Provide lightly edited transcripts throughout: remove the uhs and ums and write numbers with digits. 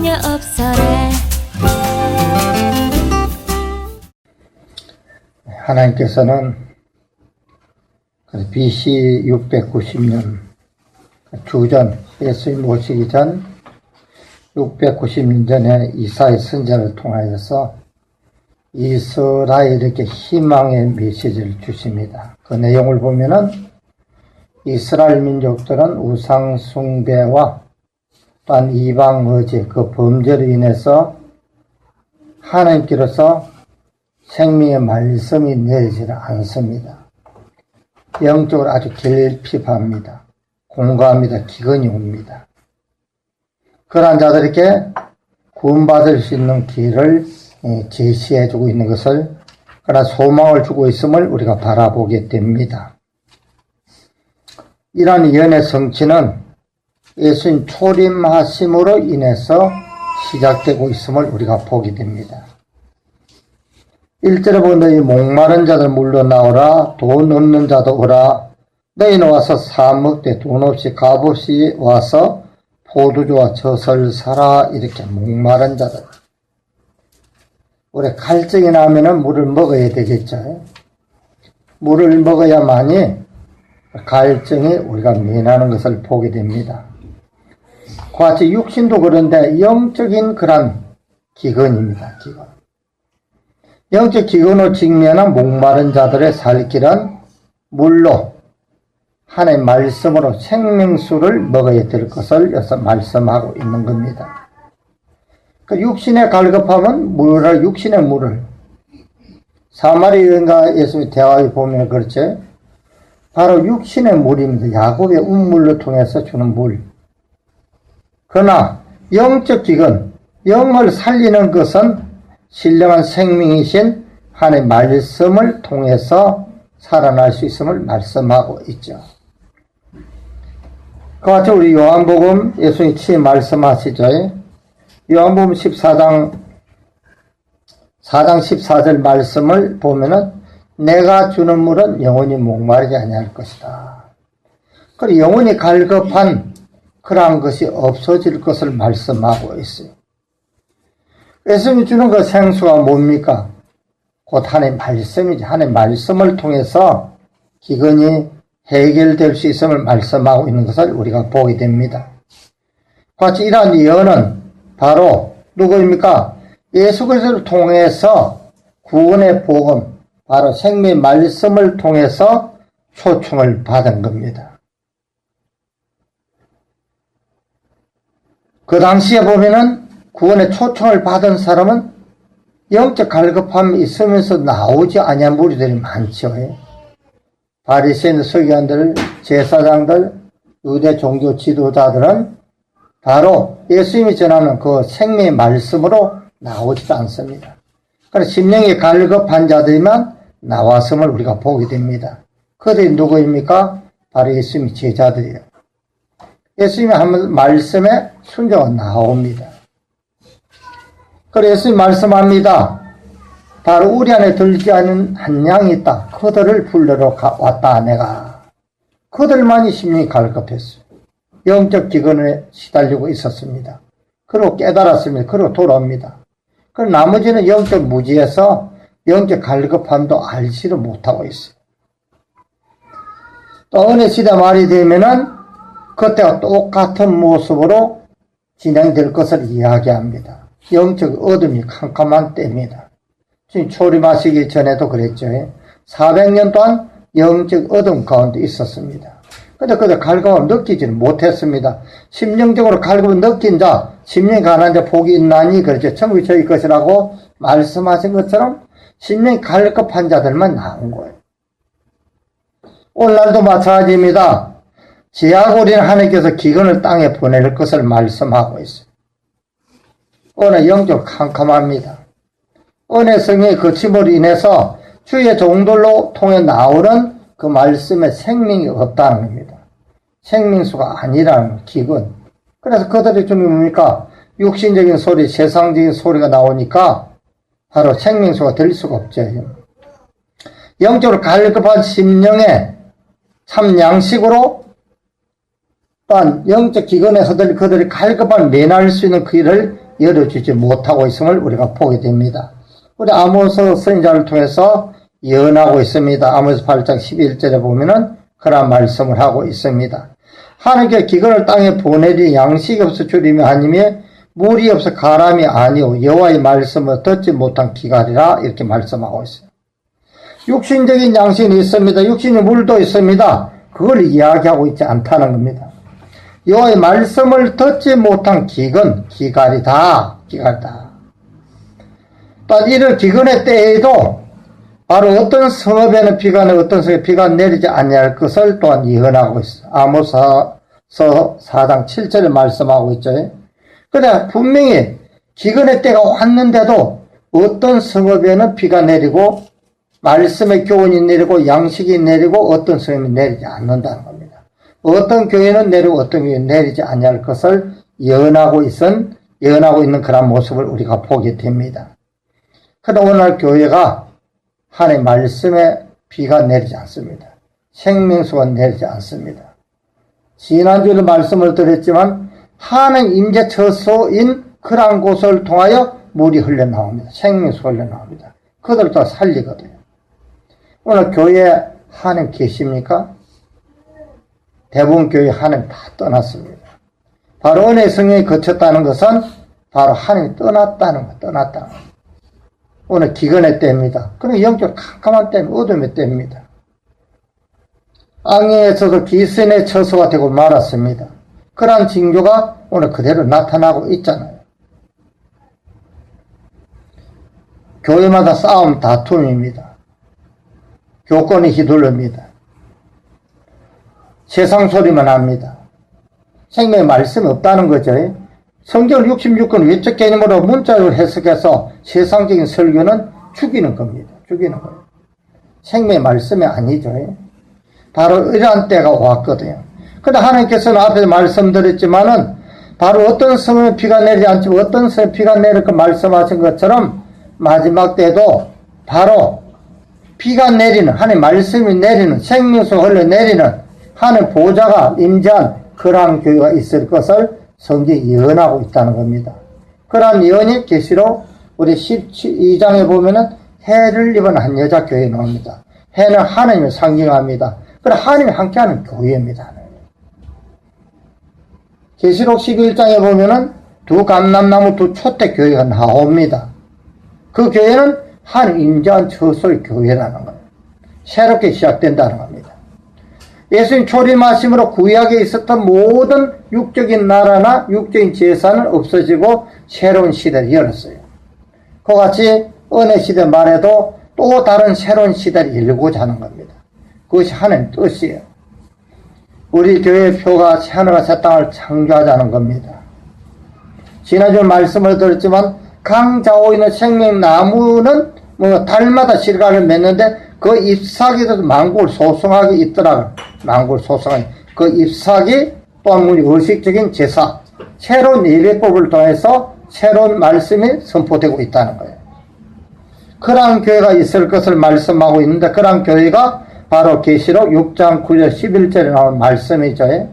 전혀 없어래. 하나님께서는 BC 690년 주전 예수님 오시기 전 690년 전에 이사야 선지자를 통하여서 이스라엘에게 희망의 메시지를 주십니다. 그 내용을 보면은 이스라엘 민족들은 우상 숭배와 또한 이방 어제 그 범죄로 인해서 하나님께로서 생명의 말씀이 내리지를 않습니다. 영적으로 아주 결핍합니다. 공감합니다. 기근이 옵니다. 그러한 자들에게 구원받을 수 있는 길을 제시해주고 있는 것을, 그러나 소망을 주고 있음을 우리가 바라보게 됩니다. 이러한 예언의 성취는 예수님 초림하심으로 인해서 시작되고 있음을 우리가 보게 됩니다. 1절에 보면 너희 목마른 자들 물러나오라, 돈 없는 자도 오라. 너희는 와서 사 먹되 돈 없이 값 없이 와서 포도주와 젖을 사라. 이렇게 목마른 자들. 우리 갈증이 나면은 물을 먹어야 되겠죠. 물을 먹어야만이 갈증이 우리가 면하는 것을 보게 됩니다. 그와 같이 육신도 그런데 영적인 그런 기근입니다. 기근. 영적 기근으로 직면한 목마른 자들의 살 길은 물로 하나님의 말씀으로 생명수를 먹어야 될 것을 여기서 말씀하고 있는 겁니다. 그 육신의 갈급함은 육신의 물을 사마리 여인과 예수님의 대화에 보면 그렇죠. 바로 육신의 물입니다. 야곱의 운물로 통해서 주는 물. 그러나 영적 기근, 영을 살리는 것은 신령한 생명이신 하나님의 말씀을 통해서 살아날 수 있음을 말씀하고 있죠. 그와 같이 우리 요한복음 예수님이 친히 말씀하시죠. 요한복음 4장 14절 말씀을 보면은 내가 주는 물은 영원히 목마르지 아니할 것이다. 그리고 영원히 갈급한 그러한 것이 없어질 것을 말씀하고 있어요. 예수님이 주는 그 생수가 뭡니까? 곧 하나님의 말씀이지. 하나님의 말씀을 통해서 기근이 해결될 수 있음을 말씀하고 있는 것을 우리가 보게 됩니다. 같이 이러한 예언은 바로 누구입니까? 예수 그리스도를 통해서 구원의 복음, 바로 생명의 말씀을 통해서 초청을 받은 겁니다. 그 당시에 보면은 구원의 초청을 받은 사람은 영적 갈급함이 있으면서 나오지 아니한 무리들이 많죠. 바리새인, 서기관들, 제사장들, 유대 종교 지도자들은 바로 예수님이 전하는 그 생명의 말씀으로 나오지도 않습니다. 그래서 심령이 갈급한 자들만 나왔음을 우리가 보게 됩니다. 그들이 누구입니까? 바로 예수님의 제자들이에요. 예수님의 한 말씀에 순종은 나옵니다. 그래서 예수님 말씀합니다. 바로 우리 안에 들지 않은 한 양이 있다. 그들을 불러러 왔다 내가. 그들만이 심령이 갈급했어요. 영적 기근에 시달리고 있었습니다. 그리고 깨달았습니다. 그리고 돌아옵니다. 그리고 나머지는 영적 무지에서 영적 갈급함도 알지를 못하고 있어요. 또 은혜 시대 말이 되면은 그때와 똑같은 모습으로 진행될 것을 이야기합니다. 영적 어둠이 캄캄한 때입니다. 지금 초림하시기 전에도 그랬죠. 400년 동안 영적 어둠 가운데 있었습니다. 근데 그들 갈급함을 느끼지는 못했습니다. 심령적으로 갈급을 느낀 자, 심령이 가난한 자 복이 있나니 그렇죠. 천국이 저희 것이라고 말씀하신 것처럼 심령이 갈급한 자들만 나온 거예요. 오늘날도 마찬가지입니다. 제약으로 하나님께서 기근을 땅에 보낼 것을 말씀하고 있어요. 오늘 영적 캄캄합니다. 은혜성의 거침으로 인해서 주의 종들로 통해 나오는 그 말씀에 생명이 없다는 겁니다. 생명수가 아니라는 기근. 그래서 그들이 주는 뭡니까? 육신적인 소리, 세상적인 소리가 나오니까 바로 생명수가 될 수가 없죠. 영적으로 갈급한 심령에 참 양식으로 또한 영적 기근에서 그들이 갈급한 면할 수 있는 그 일을 열어주지 못하고 있음을 우리가 보게 됩니다. 우리 아모스 선지자를 통해서 예언하고 있습니다. 아모스 8장 11절에 보면은 그런 말씀을 하고 있습니다. 하나님께 기근을 땅에 보내리 양식이 없어 주림이 아니며 물이 없어 가람이 아니오 여호와의 말씀을 듣지 못한 기갈이라 이렇게 말씀하고 있어요. 육신적인 양식이 있습니다. 육신의 물도 있습니다. 그걸 이야기하고 있지 않다는 겁니다. 여호와의 말씀을 듣지 못한 기갈이다. 또 이런 기근의 때에도 바로 어떤 성읍에는 비가 내리고 어떤 성읍에 비가 내리지 아니할 것을 또한 예언하고 있어요. 아모스서 4장 7절에 말씀하고 있죠. 그러나 분명히 기근의 때가 왔는데도 어떤 성읍에는 비가 내리고 말씀의 교훈이 내리고 양식이 내리고 어떤 성읍이 내리지 않는다는 겁니다. 어떤 교회는 내리고 어떤 교회는 내리지 아니할 것을 예언하고 있는 그런 모습을 우리가 보게 됩니다. 그러나 오늘 교회가 하나님의 말씀에 비가 내리지 않습니다. 생명수가 내리지 않습니다. 지난주에도 말씀을 드렸지만 하나님 임재 처소인 그러한 곳을 통하여 물이 흘러나옵니다. 생명수가 흘러나옵니다. 그들을 다 살리거든요. 오늘 교회에 하나님 계십니까? 대부분 교회 하나님 다 떠났습니다. 바로 은혜의 성령이 거쳤다는 것은 바로 하나님이 떠났다는 거예요. 오늘 기근의 때입니다. 그럼 영적 캄캄한 때입니다. 어둠의 때입니다. 악령에서도 기근의 처소가 되고 말았습니다. 그러한 징조가 오늘 그대로 나타나고 있잖아요. 교회마다 싸움, 다툼입니다. 교권이 휘둘릅니다. 세상 소리만 합니다. 생명의 말씀이 없다는 거죠. 성경 66권 외적 개념으로 문자로 해석해서 세상적인 설교는 죽이는 겁니다. 죽이는 거예요. 생명의 말씀이 아니죠. 바로 이러한 때가 왔거든요. 그러나 하나님께서는 앞에서 말씀드렸지만은 바로 어떤 성에 비가 내리지 않지만 어떤 성에 비가 내릴 거 말씀하신 것처럼 마지막 때도 바로 비가 내리는 하나님 말씀이 내리는 생명수 흘러내리는 하나님 보좌가 임재한 그러한 교회가 있을 것을 성경이 예언하고 있다는 겁니다. 그러한 예언이 계시록 우리 12장에 보면은 해를 입은 한 여자 교회에 나옵니다. 해는 하나님을 상징합니다. 그럼 하나님이 함께하는 교회입니다. 계시록 11장에 보면은 두 감람나무 두 촛대 교회가 나옵니다. 그 교회는 하나님 임재한 처소의 교회라는 거예요. 새롭게 시작된다는 겁니다. 예수님 초림하심으로 구약에 있었던 모든 육적인 나라나 육적인 재산은 없어지고 새로운 시대를 열었어요. 그와 같이 은혜 시대 말에도 또 다른 새로운 시대를 열고자 하는 겁니다. 그것이 하나님 뜻이에요. 우리 교회의 표가 하늘과 새 땅을 창조하자는 겁니다. 지난주 말씀을 드렸지만 강자오 있는 생명나무는 달마다 실과를 맺는데 그 잎사귀도 만국을 소송하게 있더라고요. 만국을 소송하게. 그 잎사귀 또한 우리 의식적인 제사, 새로운 예배법을 통해서 새로운 말씀이 선포되고 있다는 거예요. 그러한 교회가 있을 것을 말씀하고 있는데 그러한 교회가 바로 계시록 6장 9절 11절에 나온 말씀이죠.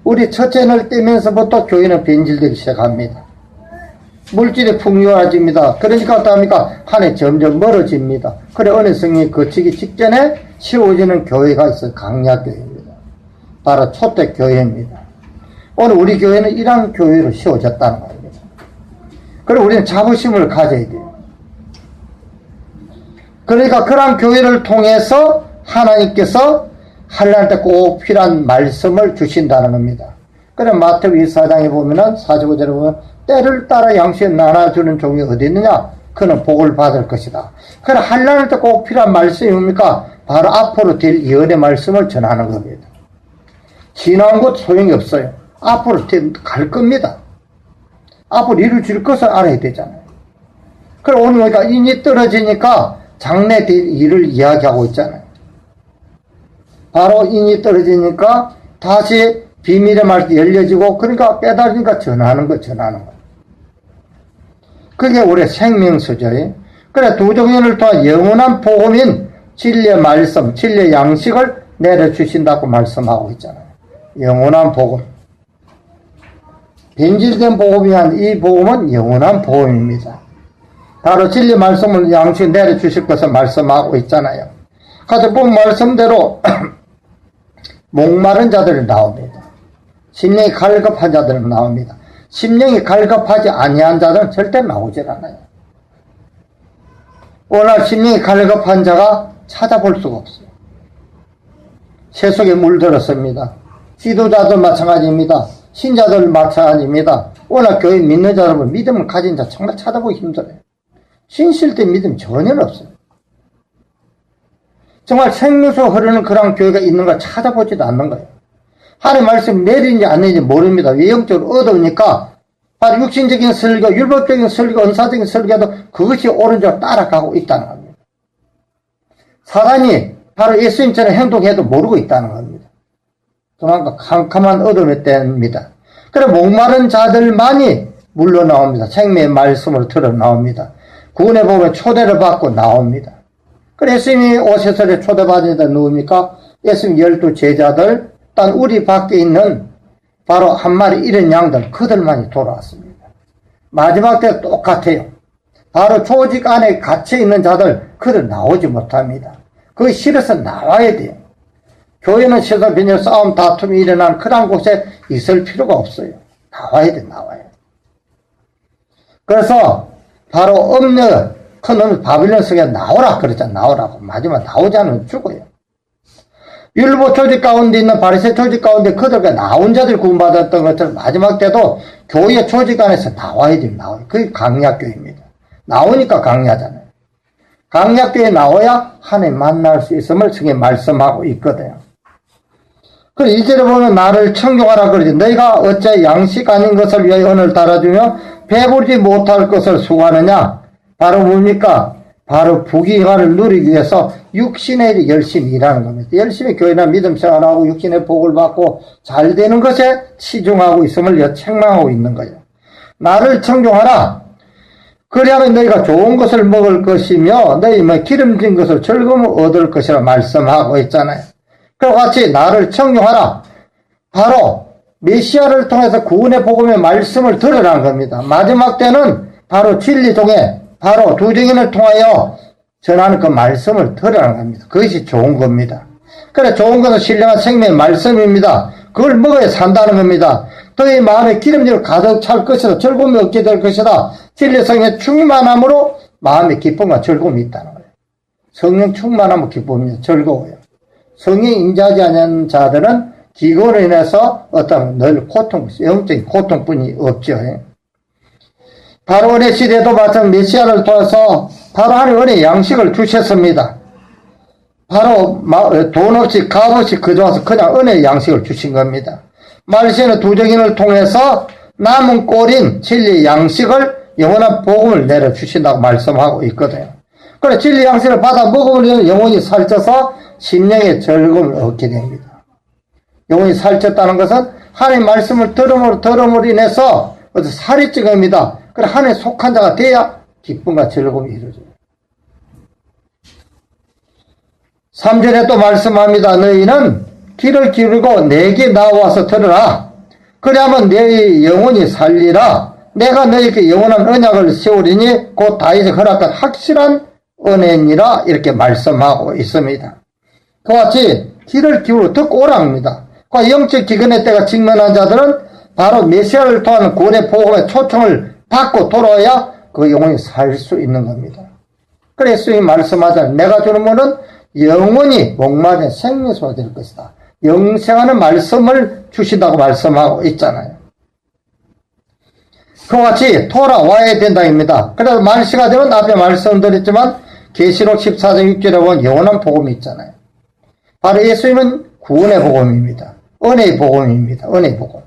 우리 첫째 날 떼면서부터 교회는 변질되기 시작합니다. 물질이 풍요해집니다. 그러니까 어떡합니까? 하나님 점점 멀어집니다. 그래 은혜 성령이 거치기 직전에 세워지는 교회가 있어요. 강약교회입니다. 바로 초대교회입니다. 오늘 우리 교회는 이러한 교회로 세워졌다는 겁니다. 그리고 우리는 자부심을 가져야 돼요. 그러니까 그러한 교회를 통해서 하나님께서 하나님 때 꼭 필요한 말씀을 주신다는 겁니다. 그래 마태복음 24장에 보면은 45절에 보면 때를 따라 양식을 나눠주는 종이 어디 있느냐? 그는 복을 받을 것이다. 그래 하나님 때 꼭 필요한 말씀이 뭡니까? 바로 앞으로 될 예언의 말씀을 전하는 겁니다. 지나온 것 소용이 없어요. 앞으로 갈 겁니다. 앞으로 이루어질 것을 알아야 되잖아요. 그래 오늘 우리가 인이 떨어지니까 장래 될 일을 이야기하고 있잖아요. 바로 인이 떨어지니까 다시 비밀의 말이 열려지고 그러니까 깨달으니까 전하는 거. 그게 우리의 생명수죠. 그래 두 종류를 통한 영원한 복음인 진리의 말씀, 진리의 양식을 내려주신다고 말씀하고 있잖아요. 영원한 복음. 변질된 복음이한 이 복음은 영원한 복음입니다. 바로 진리 말씀을 양식 내려주실 것을 말씀하고 있잖아요. 가서 본 말씀대로 목마른 자들이 나옵니다. 심령이 갈급한 자들은 나옵니다. 심령이 갈급하지 아니한 자들은 절대 나오질 않아요. 오늘 심령이 갈급한 자가 찾아볼 수가 없어요. 새 속에 물들었습니다. 지도자들 마찬가지입니다. 신자들 마찬가지입니다. 오늘 교회 믿는 자 여러분, 믿음을 가진 자 정말 찾아보기 힘들어요. 신실된 믿음 전혀 없어요. 정말 생명수 흐르는 그런 교회가 있는 걸 찾아보지도 않는 거예요. 하나님 말씀 내리는지 안 내리는지 모릅니다. 외형적으로 어두우니까 바로 육신적인 설교, 율법적인 설교, 은사적인 설교도 그것이 옳은 줄 따라가고 있다는 겁니다. 사단이 바로 예수님처럼 행동해도 모르고 있다는 겁니다. 그만큼 캄캄한 어둠의 때입니다. 그래 목마른 자들만이 물러 나옵니다. 생명의 말씀으로 들어 나옵니다. 구원에 보면 초대를 받고 나옵니다. 그래 예수님이 오셔서 초대받은 자 누굽니까? 예수님 12 제자들, 단 우리 밖에 있는 바로 한 마리 잃은 양들, 그들만이 돌아왔습니다. 마지막 때 똑같아요. 바로 조직 안에 갇혀있는 자들, 그들 나오지 못합니다. 그거 싫어서 나와야 돼요. 교회는 시설 변형 싸움 다툼이 일어난 그런 곳에 있을 필요가 없어요. 나와야 돼, 나와요. 그래서 바로 엄녀 큰 놈이 바빌론 성에 나오라 그러잖아. 나오라고. 마지막 나오지 않으면 죽어요. 율법 조직 가운데 있는 바리새 조직 가운데 그들과 나온 자들 구원받았던 것처럼 마지막 때도 교회 조직 안에서 나와야 돼요. 나와요. 그게 강약교회입니다. 나오니까 강의하잖아요. 강약교회에 나와야 하나님 만날 수 있음을 성에 말씀하고 있거든요. 그래서 1절에 보면 나를 청종하라 그러지. 너희가 어째 양식 아닌 것을 위하여 언을 달아주며 배부르지 못할 것을 수고하느냐. 바로 뭡니까? 바로 부귀영화를 누리기 위해서 육신의 일이 열심히 일하는 겁니다. 열심히 교회나 믿음 생활하고 육신의 복을 받고 잘 되는 것에 치중하고 있음을 책망하고 있는 거예요. 나를 청종하라. 그리하면 너희가 좋은 것을 먹을 것이며 너희 기름진 것을 즐거움을 얻을 것이라 말씀하고 있잖아요. 그와 같이 나를 청종하라. 바로 메시아를 통해서 구원의 복음의 말씀을 들으라는 겁니다. 마지막 때는 바로 진리종에 바로 두 증인을 통하여 전하는 그 말씀을 들으라는 겁니다. 그것이 좋은 겁니다. 그래 좋은 것은 신령한 생명의 말씀입니다. 그걸 먹어야 산다는 겁니다. 너희 마음에 기름진을 가득 찰 것이다. 즐거움이 얻게 될 것이다. 진리성의 충만함으로 마음에 기쁨과 즐거움이 있다는 거예요. 성령 충만함은 기쁨이요. 즐거워요. 성령이 임재하지 않은 자들은 기근으로 인해서 어떤 늘 고통, 영적인 고통뿐이 없죠. 바로 은혜 시대도 마찬 메시아를 통해서 바로 하나님 은혜 양식을 주셨습니다. 바로 돈 없이 값 없이 그저 그냥 은혜 양식을 주신 겁니다. 말세는 두 증인을 통해서 남은 꼴인 진리 양식을 영원한 복음을 내려주신다고 말씀하고 있거든요. 그래 진리 양식을 받아 먹으면 영혼이 살쪄서 심령의 즐거움을 얻게 됩니다. 영혼이 살쪘다는 것은 하나님 말씀을 들음으로 인해서 살이 찌겁니다. 그래 하나님에 속한 자가 돼야 기쁨과 즐거움이 이루어져요. 3절에 또 말씀합니다. 너희는 귀를 기울이고 내게 나와서 들으라. 그래야만 내 영혼이 살리라. 내가 너희에게 영원한 언약을 세우리니 곧 다윗이 허락한 확실한 은혜니라 이렇게 말씀하고 있습니다. 그와 같이 귀를 기울여 듣고 오랍니다. 그 영적 기근의 때가 직면한 자들은 바로 메시아를 통한 구원의 복음의 초청을 받고 돌아와야 그 영혼이 살 수 있는 겁니다. 그래서 이 말씀하잖아요. 내가 주는 문은 영원히 목마른 생명수가 될 것이다. 영생하는 말씀을 주신다고 말씀하고 있잖아요. 그와 같이 돌아와야 된다입니다. 그래서 만시가 되면 앞에 말씀드렸지만 계시록 14장 6절에 보면 영원한 복음이 있잖아요. 바로 예수님은 구원의 복음입니다. 은혜의 복음입니다. 은혜의 복음.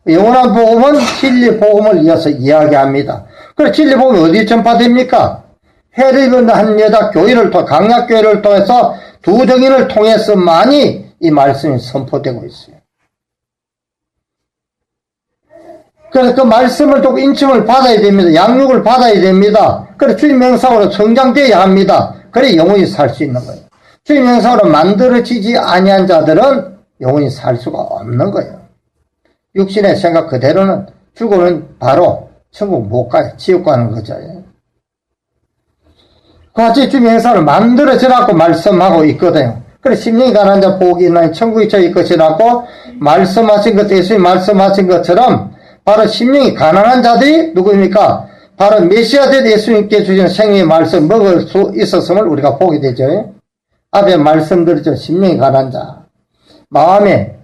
영원한 복음은 진리 복음을 이어서 이야기합니다. 그래서 진리 복음이 어디 전파됩니까? 해를 입은 한 여자 교회를 통해 강약교회를 통해서 두 증인을 통해서만이 이 말씀이 선포되고 있어요. 그래서 그 말씀을 듣고 인침을 받아야 됩니다. 양육을 받아야 됩니다. 그래서 주님 명상으로 성장되어야 합니다. 그래 영원히 살 수 있는 거예요. 주님 명상으로 만들어지지 아니한 자들은 영원히 살 수가 없는 거예요. 육신의 생각 그대로는 죽으면 바로 천국 못 가요. 지옥 가는 거죠. 그 같이 주님 행사를 만들어지라고 말씀하고 있거든요. 그래, 심령이 가난한 자 복이 있나니 천국이 저희 것이라고 말씀하신 것, 예수님이 말씀하신 것처럼 바로 심령이 가난한 자들이 누구입니까? 바로 메시아 된 예수님께 주신 생명의 말씀 먹을 수 있었음을 우리가 보게 되죠. 앞에 말씀드렸죠. 심령이 가난한 자, 마음에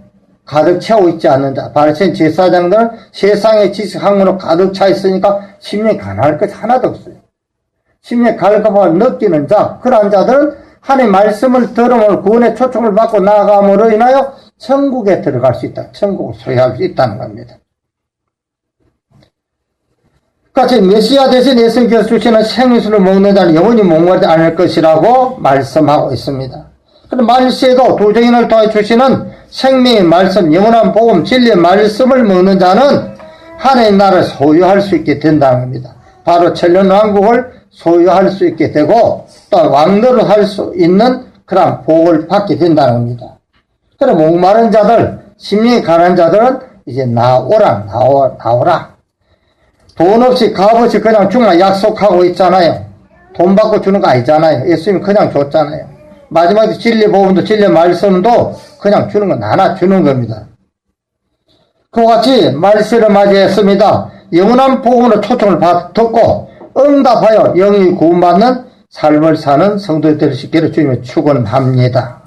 가득 채워 있지 않는 자, 바리새인 제사장들은 세상의 지식 학문으로 가득 차 있으니까 심령이 가난할 것 하나도 없어요. 심령이 갈급함을 느끼는 자, 그러한 자들은 하나님의 말씀을 들음으로 구원의 초청을 받고 나아감으로 인하여 천국에 들어갈 수 있다. 천국을 소유할 수 있다는 겁니다. 같이 메시아 대신 예수님께서 주시는 생수를 먹는 자는 영원히 목마르지 않을 것이라고 말씀하고 있습니다. 그런데 말세도 두 증인을 통해 주시는 생명의 말씀, 영원한 복음, 진리의 말씀을 먹는 자는 하나님의 나라를 소유할 수 있게 된다는 겁니다. 바로 천년왕국을 소유할 수 있게 되고 또 왕노를 할 수 있는 그런 복을 받게 된다는 겁니다. 그럼 목마른 자들, 심령이 가난한 자들은 이제 나오라. 돈 없이 값없이 그냥 주만 약속하고 있잖아요. 돈 받고 주는 거 아니잖아요. 예수님이 그냥 줬잖아요. 마지막에 진리 복음도 진리 말씀도 그냥 주는 건 하나 주는 겁니다. 그와 같이 말세를 맞이했습니다. 영원한 복음으로 초청을 듣고 응답하여 영이 구원받는 삶을 사는 성도들 될 수 있기를 주님이 축원합니다.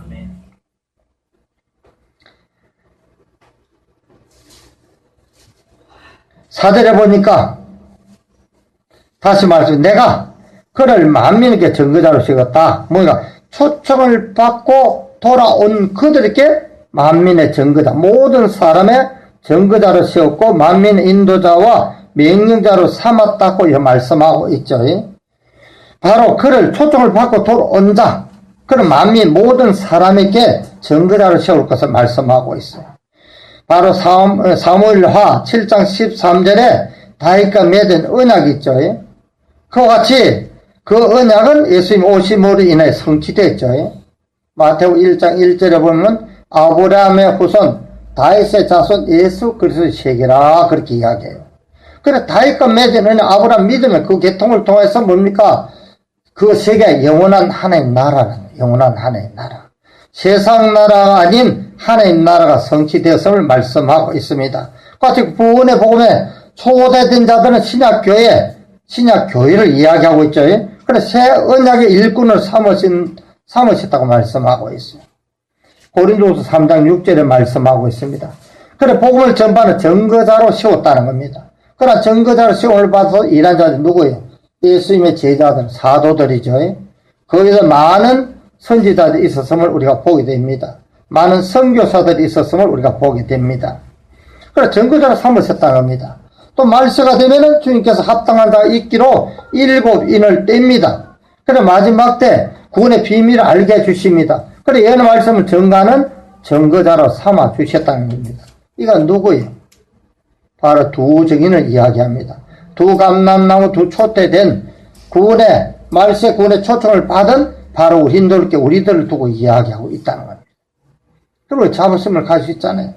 사절에 보니까 다시 말해서 내가 그를 만민에게 증거자로 세웠다. 뭐가 초청을 받고 돌아온 그들에게 만민의 증거자, 모든 사람의 증거자로 세웠고 만민의 인도자와 명령자로 삼았다고 말씀하고 있죠. 바로 그를 초청을 받고 돌아온 자, 그런 만민 모든 사람에게 증거자로 세울 것을 말씀하고 있어요. 바로 사무엘하 7장 13절에 다윗과 맺은 언약이 있죠. 그와 같이 그 언약은 예수님 오심으로 인해 성취됐죠. 마태오 1장 1절에 보면 아브라함의 후손 다윗의 자손 예수 그리스도의 세계라 그렇게 이야기해요. 그래 다윗과 맺은 언약 아브라함 믿으면 그 계통을 통해서 뭡니까? 그 세계가 영원한 하나님 나라는 영원한 하나님 나라. 세상 나라가 아닌 하나님 나라가 성취되었음을 말씀하고 있습니다. 같이 구원의 복음에 초대된 자들은 신약교회를 이야기하고 있죠. 그래 새 언약의 일꾼을 삼으셨다고 말씀하고 있어요. 고린도후서 3장 6절에 말씀하고 있습니다. 그래 복음을 전파하는 증거자로 세웠다는 겁니다. 그러나 증거자로 세움을 받아서 일한 자들 누구예요? 예수님의 제자들, 사도들이죠. 거기서 많은 선지자들이 있었음을 우리가 보게 됩니다. 많은 선교사들이 있었음을 우리가 보게 됩니다. 그래 증거자로 삼으셨다는 겁니다. 또 말세가 되면은 주님께서 합당한 자가 있기로 7인을 뗍니다. 그래 마지막 때 구원의 비밀을 알게 해주십니다. 그래 예언의 말씀을 전가는 증거자로 삼아 주셨다는 겁니다. 이건 누구예요? 바로 두 증인을 이야기합니다. 두 감람나무 두 초대된 구원의 말세 구원의 초청을 받은 바로 우리들을 두고 이야기하고 있다는 겁니다. 그리고 자부심을 가질 수 있잖아요.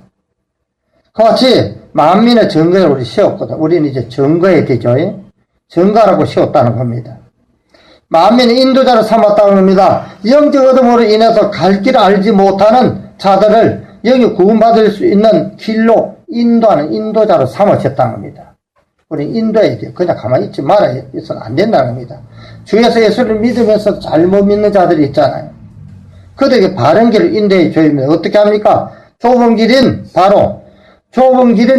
그와 같이 만민의 증거를 우리 세웠거든. 우리는 이제 증거해야 되죠. 증거라고 세웠다는 겁니다. 만민의 인도자로 삼았다는 겁니다. 영적 어둠으로 인해서 갈 길을 알지 못하는 자들을 영이 구원받을 수 있는 길로 인도하는 인도자로 삼으셨다는 겁니다. 우리 인도해야 돼요. 그냥 가만히 있지 말아야 있어는 안 된다는 겁니다. 주에서 예수를 믿으면서 잘못 믿는 자들이 있잖아요. 그들에게 바른 길을 인도해 줘야 됩니다. 어떻게 합니까? 좁은 길인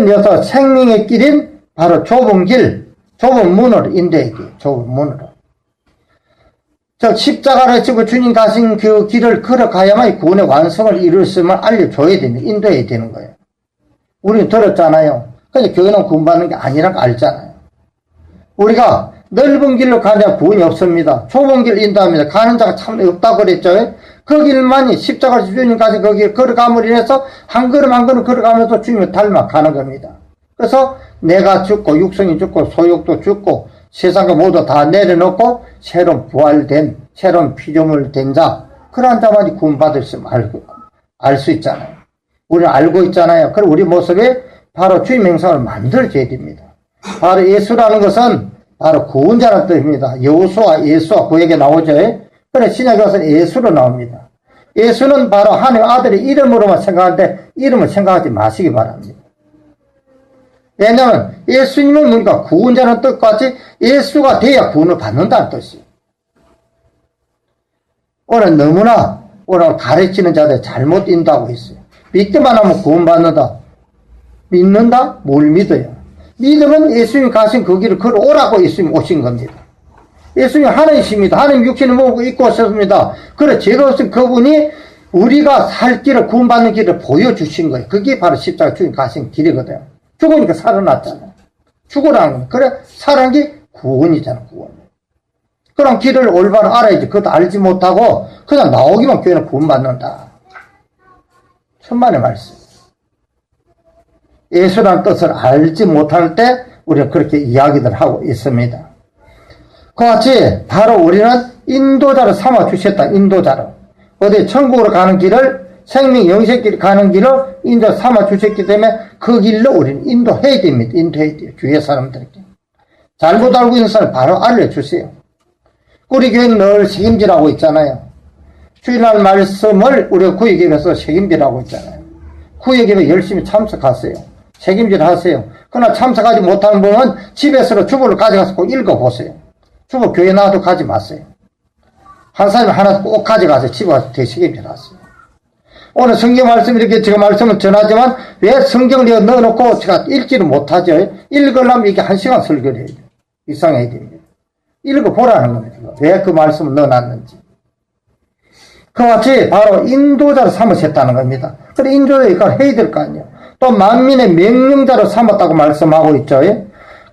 여서 생명의 길인 바로 좁은 문으로 인도해 돼요. 좁은 문으로. 즉 십자가를 지고 주님 가신 그 길을 걸어가야만 구원의 완성을 이룰 수 있음을 알려줘야 됩니다. 인도해야 되는 거예요. 우리는 들었잖아요. 근데 교회는 구원받는 게 아니라고 알잖아요. 우리가 넓은 길로 가냐 구원이 없습니다. 좁은 길 인도합니다. 가는 자가 참 없다고 그랬죠. 그 길만이 십자가를 주님 가신 그 길 걸어감으로 인해서 한 걸음 한 걸음 걸어가면서 주님을 닮아 가는 겁니다. 그래서 내가 죽고 육성이 죽고 소욕도 죽고 세상과 모두 다 내려놓고 새로운 부활된 새로운 피조물 된 자 그러한 자만이 구원받을 수 알 수 있잖아요. 우리는 알고 있잖아요. 그럼 우리 모습에 바로 주님 행성을 만들어줘야 됩니다. 바로 예수라는 것은 바로 구원자라는 뜻입니다. 여호수아, 예수와 구약에 나오죠. 그래 신약에 와서 예수로 나옵니다. 예수는 바로 하나님 아들의 이름으로만 생각하는데 이름을 생각하지 마시기 바랍니다. 왜냐하면 예수님은 뭡니까? 구원자라는 뜻과 같이 예수가 돼야 구원을 받는다는 뜻이에요. 오늘 너무나 오늘 가르치는 자들 잘못 인도하고 있어요. 믿기만 하면 구원받는다. 믿는다? 뭘 믿어요? 믿으면 예수님이 가신 그 길을 걸어오라고 예수님이 오신 겁니다. 예수님이 하나님이십니다. 하나님 육신을 먹고 입고 오셨습니다. 그래 죄가 없은 그분이 우리가 살 길을 구원받는 길을 보여주신 거예요. 그게 바로 십자가 주님 가신 길이거든요. 죽으니까 살아났잖아요. 죽으라는 거예요. 그래 살아난 게 구원이잖아. 구원. 그런 길을 올바로 알아야지. 그것도 알지 못하고 그냥 나오기만 교회는 구원받는다. 천만의 말씀. 예수라는 뜻을 알지 못할 때 우리는 그렇게 이야기들 하고 있습니다. 그와 같이 바로 우리는 인도자로 삼아 주셨다. 인도자로. 어디 천국으로 가는 길을 생명 영생길 가는 길을 인도 삼아 주셨기 때문에 그 길로 우리는 인도해야 됩니다. 인도해야 돼요. 주위의 사람들에게. 잘못 알고 있는 사람 바로 알려주세요. 우리 교회는 늘 책임지라고 있잖아요. 주일날 말씀을 우리가 구역예배에서 책임지라고 있잖아요. 구역예배 열심히 참석하세요. 책임질 하세요. 그러나 참석하지 못하는 분은 집에서 주보를 가져가서 꼭 읽어보세요. 주보 교회 나와도 가지 마세요. 한 사람이 하나 꼭 가져가서 집에 가서 대책임질 하세요. 오늘 성경 말씀 이렇게 제가 말씀을 전하지만 왜 성경을 넣어놓고 제가 읽지를 못하죠? 읽으려면 이게 1시간 설교를 해야 돼요. 이상해야 됩니다. 읽어보라는 겁니다. 왜 그 말씀을 넣어놨는지. 그와 같이 바로 인도자로 삼으셨다는 겁니다. 그래 인도자가 해야 될 거 아니에요. 또 만민의 명령자로 삼았다고 말씀하고 있죠.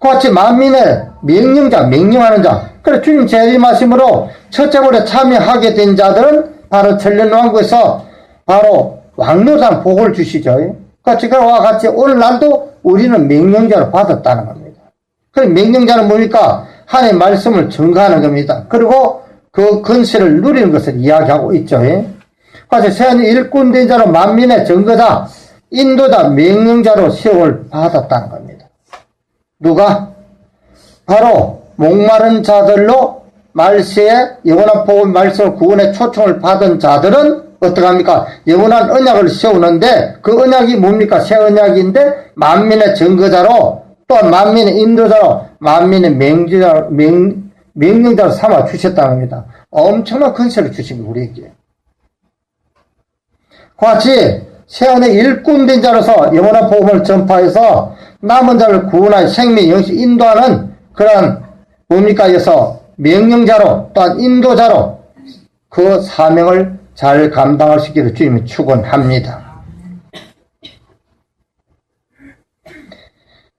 그와 같이 만민의 명령자, 명령하는 자. 그래 주님 재림하심으로 첫째 볼에 참여하게 된 자들은 바로 천년왕국에서 바로 왕노상 복을 주시죠. 그와 같이 오늘날도 우리는 명령자로 받았다는 겁니다. 그래 명령자는 뭡니까? 하나님의 말씀을 증거하는 겁니다. 그리고 그 권세를 누리는 것을 이야기하고 있죠. 그래서 세상에 일꾼된 자로 만민의 증거자, 인도자, 명령자로 세월 받았다는 겁니다. 누가? 바로 목마른 자들로 말세에 영원한 복음 말씀을 구원의 초청을 받은 자들은 어떡합니까? 영원한 언약을 세우는데 그 언약이 뭡니까? 새 언약인데 만민의 증거자로 또한 만민의 인도자로 만민의 명령자로 삼아 주셨다는 겁니다. 엄청난 권세를 주신 거예요, 우리에게. 그와 같이 세원의 일꾼된 자로서 영원한 복음을 전파해서 남은 자를 구원하여 생명 영시 인도하는 그러한 뭡니까? 해서 명령자로 또한 인도자로 그 사명을 잘 감당할 수 있기를 주님이 축원합니다.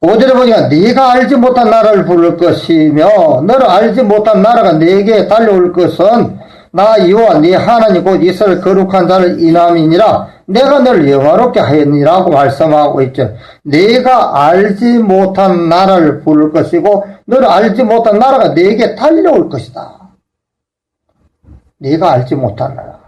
5절에 보니까 네가 알지 못한 나라를 부를 것이며 너를 알지 못한 나라가 네게 달려올 것은 나 여호와 네 하나님 곧 이스라엘 거룩한 자를 인함이니라. 내가 너를 영화롭게 하였니라고 말씀하고 있죠. 네가 알지 못한 나라를 부를 것이고 너를 알지 못한 나라가 네게 달려올 것이다. 네가 알지 못한 나라.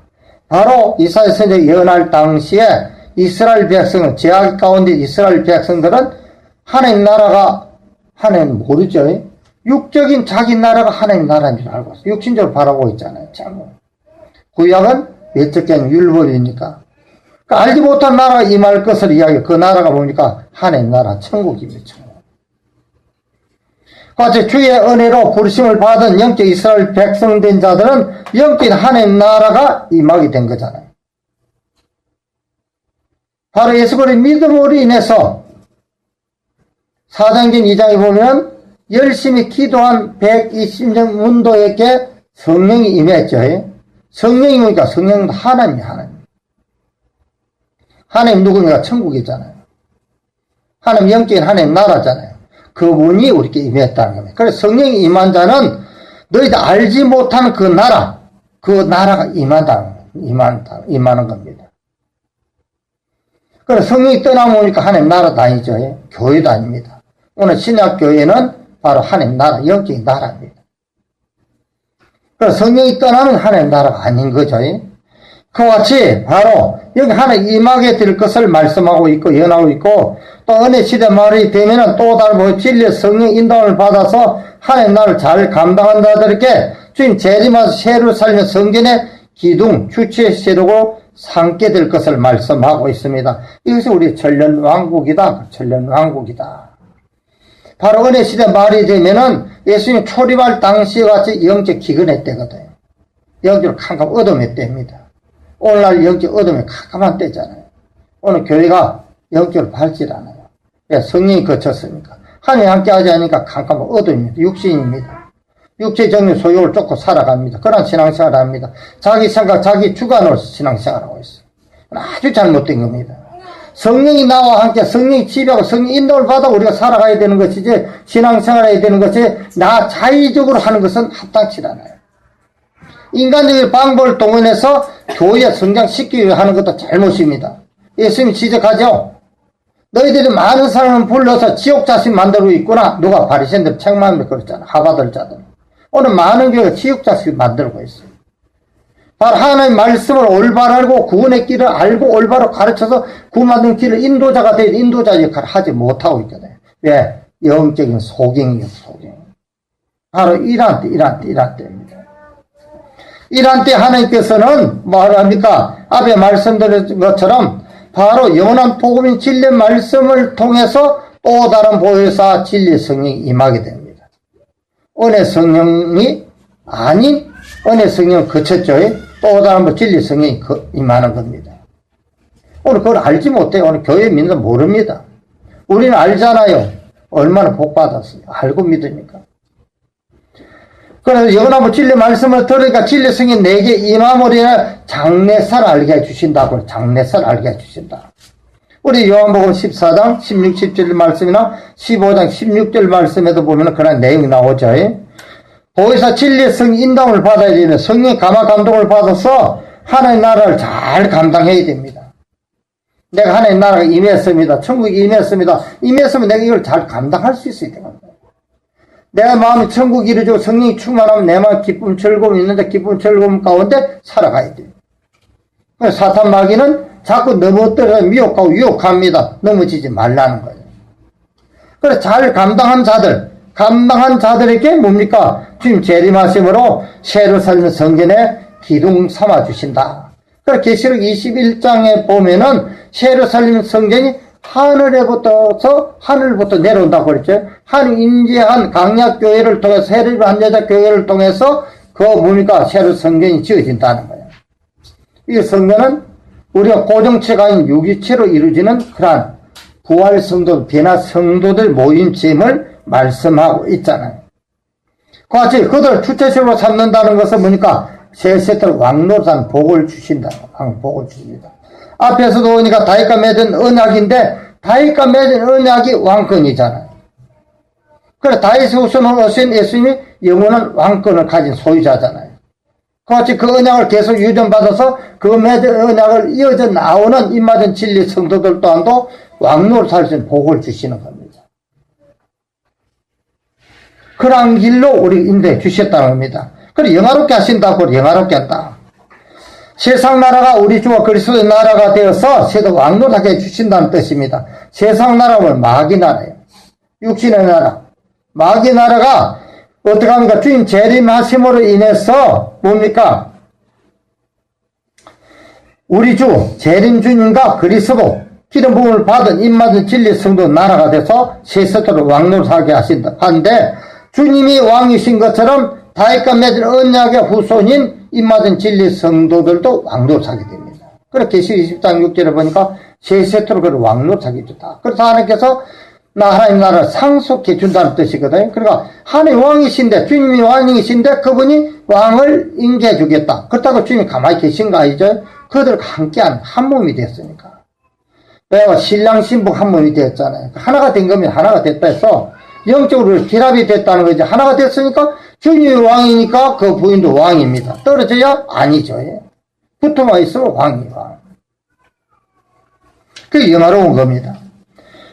바로 이사야 선지자 예언할 당시에 이스라엘 백성은 제약 가운데 이스라엘 백성들은 하나님 나라가 하나님 모르죠. 육적인 자기 나라가 하나님 나라인 줄 알고 있어요. 육신적으로 바라보고 있잖아요. 참. 구약은 외적인 율법이니까. 그러니까 알지 못한 나라가 임할 것을 이야기해. 그 나라가 뭡니까? 하나님 나라, 천국입니다. 천국. 같이 주의 은혜로 부르심을 받은 영적 이스라엘 백성된 자들은 영적인 하나님 나라가 임하게 된 거잖아요. 바로 예수 그리스도의 믿음으로 인해서 사도행전 2장에 보면 열심히 기도한 120명 문도에게 성령이 임했죠. 성령이 뭡니까? 성령은 하나님이에요. 하나님. 하나님 누구니까? 천국이잖아요. 하나님 영적인 하나님 나라잖아요. 그분이 우리에게 임했다는 겁니다. 그래서 성령이 임한 자는 너희들 알지 못하는 그 나라가 임하는 겁니다. 그래서 성령이 떠나보니까 하나님 나라 다니죠. 교회도 아닙니다. 오늘 신약교회는 바로 하나님 나라, 영적인 나라입니다. 그래서 성령이 떠나는 하나님 나라가 아닌 거죠. 그와 같이 바로 여기 하나님 임하게 될 것을 말씀하고 있고 예언하고 있고, 또 은혜 시대 말이 되면은 또 다른 진리의 성령 인도를 받아서 하나님 나라를 잘 감당한 자들에게 주님 재림하셔서 새로 살면 성전의 기둥 주체의 세력으로 삼게 될 것을 말씀하고 있습니다. 이것이 우리 천년왕국이다. 천년왕국이다. 바로 은혜 시대 말이 되면은 예수님 초림할 당시와 같이 영적 기근의 때거든요. 영적 캄캄 어둠의 때입니다. 오늘날 영적 어둠이 캄캄한 때잖아요. 오늘 교회가 영적으로 밝질 않아요. 왜? 성령이 거쳤으니까. 하나님 함께 하지 않으니까 캄캄한 어둠입니다. 육신입니다. 육체의 정욕 소욕을 쫓고 살아갑니다. 그런 신앙생활을 합니다. 자기 생각, 자기 주관으로 신앙생활을 하고 있어요. 아주 잘못된 겁니다. 성령이 나와 함께 성령이 지배하고 성령 인도를 받아 우리가 살아가야 되는 것이지, 신앙생활을 해야 되는 것이 나 자의적으로 하는 것은 합당치 않아요. 인간적인 방법을 동원해서 교회 성장시키기 위해 하는 것도 잘못입니다. 예수님이 지적하죠. 너희들이 많은 사람을 불러서 지옥 자식 만들고 있구나. 누가 바리새인들 책망하며 그랬잖아. 하바들 자들. 오늘 많은 교회가 지옥 자식 만들고 있어요. 바로 하나님의 말씀을 올바로 알고 구원의 길을 알고 올바로 가르쳐서 구원받는 길을 인도자가 되어 인도자 역할을 하지 못하고 있거든요. 왜? 영적인 소경이에요. 소경. 바로 이러한 때입니다. 이러한 때 하나님께서는 뭐 합니까? 앞에 말씀드린 것처럼 바로 영원한 복음인 진리의 말씀을 통해서 또 다른 보혜사 진리의 성령이 임하게 됩니다. 은혜 성령이 아닌 은혜 성령을 거쳤죠. 또 다른 진리 성령이 임하는 겁니다. 오늘 그걸 알지 못해요. 오늘 교회 믿는 모릅니다. 우리는 알잖아요. 얼마나 복 받았어요. 알고 믿으니까. 그래서 영원한 진리 말씀을 들으니까 진리 성령이 내게 임함으리라 장래사를 알게 해주신다고. 장래사를 알게 해주신다. 우리 요한복음 14장 16, 17절 말씀이나 15장 16절 말씀에도 보면 그런 내용이 나오죠. 보혜사 진리의 성 인도를 받아야 되는 성령의 감화 감동을 받아서 하나님 나라를 잘 감당해야 됩니다. 내가 하나님 나라가 임했습니다. 천국이 임했습니다. 임했으면 내가 이걸 잘 감당할 수 있어야 됩니다. 내 마음이 천국 이루어지고 성령이 충만하면 내 마음 기쁨 즐거움 있는데 기쁨 즐거움 가운데 살아가야 돼요. 사탄 마귀는 자꾸 넘어뜨려 미혹하고 유혹합니다. 넘어지지 말라는 거예요. 그래서 잘 감당한 자들에게 뭡니까? 주님 재림하심으로 새로 살는 성전에 기둥 삼아 주신다. 그래서 계시록 21장에 보면은 새로 살리는 성전이 하늘부터 내려온다고 그랬죠. 하늘 인재한 강약교회를 통해서 세례한 여자교회를 통해서 그 뭡니까? 새로 성전이 지어진다는 거예요. 이 성전은 우리가 고정체가 아닌 유기체로 이루어지는 그러한 부활 성도, 변화 성도들 모임쯤을 말씀하고 있잖아요. 그 같이 그들을 주체식으로 삼는다는 것은 뭐니까? 세 세트를 왕노릇한 복을 주신다. 복을 주십니다. 앞에서도 보니까 다윗과 맺은 언약인데 다윗과 맺은 언약이 왕권이잖아요. 그래 다윗의 후손으로 오신 예수님이 영원한 왕권을 가진 소유자잖아요. 그같이 그 언약을 계속 유전받아서 그 맺은 언약을 이어져 나오는 입맞은 진리 성도들 또한도 왕노릇할 수 있는 복을 주시는 겁니다. 그러한 길로 우리 인도해 주셨다는 겁니다. 그래 영화롭게 하신다고 영화롭게 한다. 세상 나라가 우리 주와 그리스도의 나라가 되어서 세도 왕노릇하게 해주신다는 뜻입니다. 세상 나라는 마귀 나라예요. 육신의 나라. 마귀 나라가 어떻게 합니까? 주님 재림하심으로 인해서 뭡니까? 우리 주 재림 주님과 그리스도 기름 부음을 받은 입맞은 진리 성도 나라가 돼서 세세토록 왕노릇하게 하신다. 한데 주님이 왕이신 것처럼 다윗과 맺은 언약의 후손인 입맞은 진리 성도들도 왕노릇하게 됩니다. 그래서 계시록 20장 6절에 보니까 세세토록 그를 왕노릇하게 줬다. 그래서 하나님께서 하나님 나라를 상속해 준다는 뜻이거든요. 그러니까 하나님 왕이신데 주님이 왕이신데 그분이 왕을 인계해 주겠다. 그렇다고 주님이 가만히 계신 거 아니죠? 그들과 함께한 한 몸이 됐으니까. 내가 신랑 신부 한 몸이 되었잖아요. 하나가 된 거면 하나가 됐다 해서 영적으로 결합이 됐다는 거죠. 하나가 됐으니까 주님이 왕이니까 그 부인도 왕입니다. 떨어져야 아니죠. 붙어만 있으면 왕이 왕. 그게 영화로운 겁니다.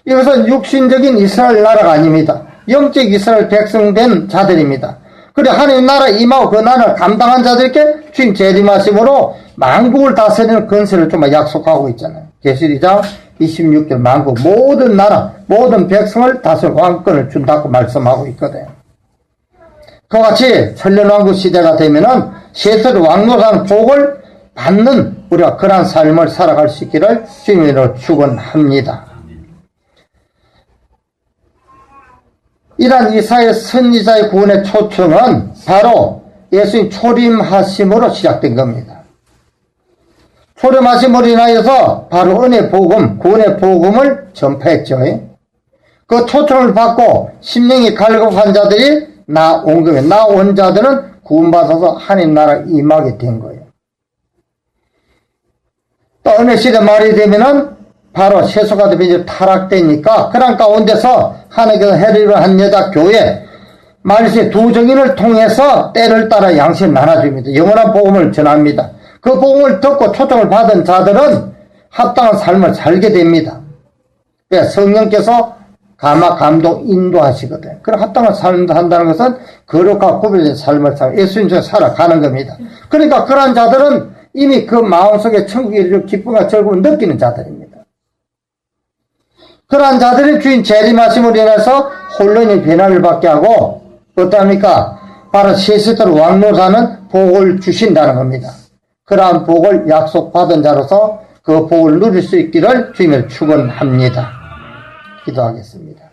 이것은 육신적인 이스라엘 나라가 아닙니다. 영적 이스라엘 백성된 자들입니다. 그래 하나님 나라 임하고 그 나라를 감당한 자들에게 주님 재림하심으로 만국을 다스리는 권세를 좀 약속하고 있잖아요. 계시록 2장 26절 만국 모든 나라 모든 백성을 다스릴 왕권을 준다고 말씀하고 있거든요. 그와 같이 천년왕국 시대가 되면은 세세로 왕노라는 복을 받는 우리가 그러한 삶을 살아갈 수 있기를 주님으로 축원합니다. 이러한 이사야 선지자의 구원의 초청은 바로 예수님 초림하심으로 시작된 겁니다. 초림하심으로 인하여서 바로 은혜 복음, 구원의 복음을 전파했죠. 그 초청을 받고 심령이 갈급한 자들이 나온 거예요. 나온 자들은 구원받아서 하나님 나라에 임하게 된 거예요. 또 어느 시대 말이 되면은 바로 세속화 되면 타락되니까 그런 가운데서 하나님께서 해리를 한 여자 교회 말세 두 정인을 통해서 때를 따라 양식을 나눠줍니다. 영원한 복음을 전합니다. 그 복음을 듣고 초청을 받은 자들은 합당한 삶을 살게 됩니다. 성령께서 감동 인도하시거든. 그럼 합당한 삶을 한다는 것은 거룩과 구별된 삶을 예수님처럼 살아가는 겁니다. 그러니까 그러한 자들은 이미 그 마음속에 천국의 이르는 기쁨과 즐거움을 느끼는 자들입니다. 그러한 자들이 주인 재림하심으로 인해서 혼란의 변화를 받게 하고 어떠합니까? 바로 세세토록 왕노사는 복을 주신다는 겁니다. 그러한 복을 약속받은 자로서 그 복을 누릴 수 있기를 주님을 축원합니다. 기도하겠습니다.